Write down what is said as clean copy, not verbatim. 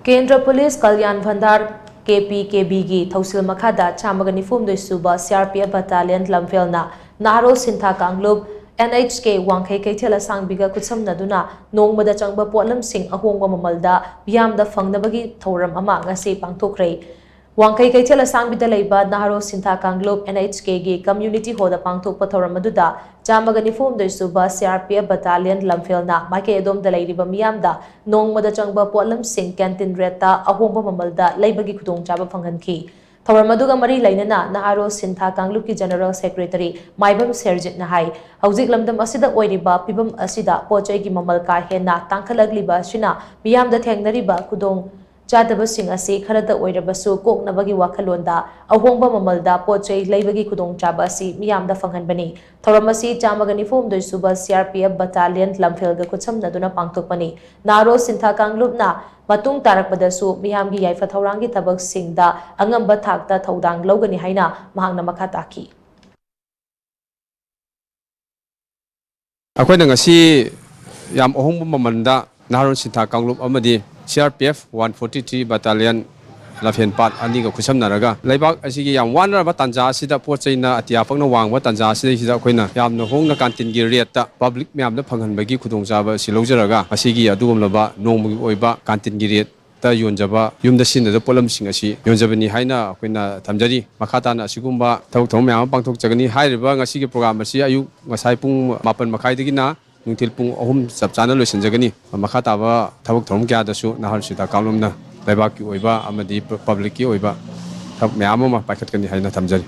केंद्र पुलिस कल्याण भंडार KPKB की थौसिल मखादा चामगनि निफुमदोइ सुबा CRPF बटालियन लमफेलना नारो सिंथा कांगलुप NHK वांखै कैथेल सांबिगा कुसमनदुना नोंगमदा चंगबा पोटलमसिंग अहोंगबा ममलदा बियामदा फंगनबगी थौरम अमा ngasi पांगथोखरै वांखै कैथेल सांबिदा लैबा नारो सिंथा कांगलुप NHK की कम्युनिटी होदा पांगथोकपा थौरम अदुदा चामगनि निफुमदोइ सुबा CRPF बटालियन लमफेलना माइकै अदोमदा लैरिबा मियामदा नोंगमदा चंगबा पोटलमसिंग कैंटीन रेटा अहोंगबा ममलदा लैबगी खुदोंचाबा फंगनखी थौरम अदुगा मरी लैनना नारो सिंथा कांगलुप की जनरल सेक्रेटरी माइबम सेरजितना हाई हौजिक लमदम असिदा ओइरिबा पिबम असिदा पोचैगी ममल का हेना तांखलगलिबा असिना मियामदा थेंगनरिबा खुदों चादबसिंग असि खरदा ओइरबसु कोकनबगी वाखलोंदा अहोंगबा ममलदा पोचै लैबगी खुदोंचाबा असि मियामदा फंगनबनी थौरम असि चामगनि निफुमदोइ सुबा CRPF बटालियन लमफेलगा खुदसमनदुना पांगथोकपनी नारो सिंथा कांगलुपना मतुंग तारकपदसु मियामगी याइफा थौरांगी थबकसिंगदा अंगंबा थाकता थौदांग लौगनी हाइना महांगना मखा ताकी अखोइना ngasi yam ohong mamanda naron sitha kanglub amadi CRPF 143 battalion lafen pat ani ga khusam naraga laibak asigi yam wanra tanja asida pochaina atia pakna wangba tanja asida sida akoina yamna hongna kantin gi rate ta public myam na phanghan bagi khudong jaba silojaraga asigi adugum laba nongmugi oiba kantin gi rate ta yonjaba yumda sinda polam sing asi yonjabani haina akoina thamjari makhata na asigumba thok thom myam pangthok jagani hairiba ngasi gi program asi ayu ngasai pung 7 makhai dagi na nungtil pung 3 chap chana loisin jagani makhata ba thok thom kya dasu nahal sida kalumna laibak ki oiba amadi public ki oiba thak myam ma pakhat kani haina thamjari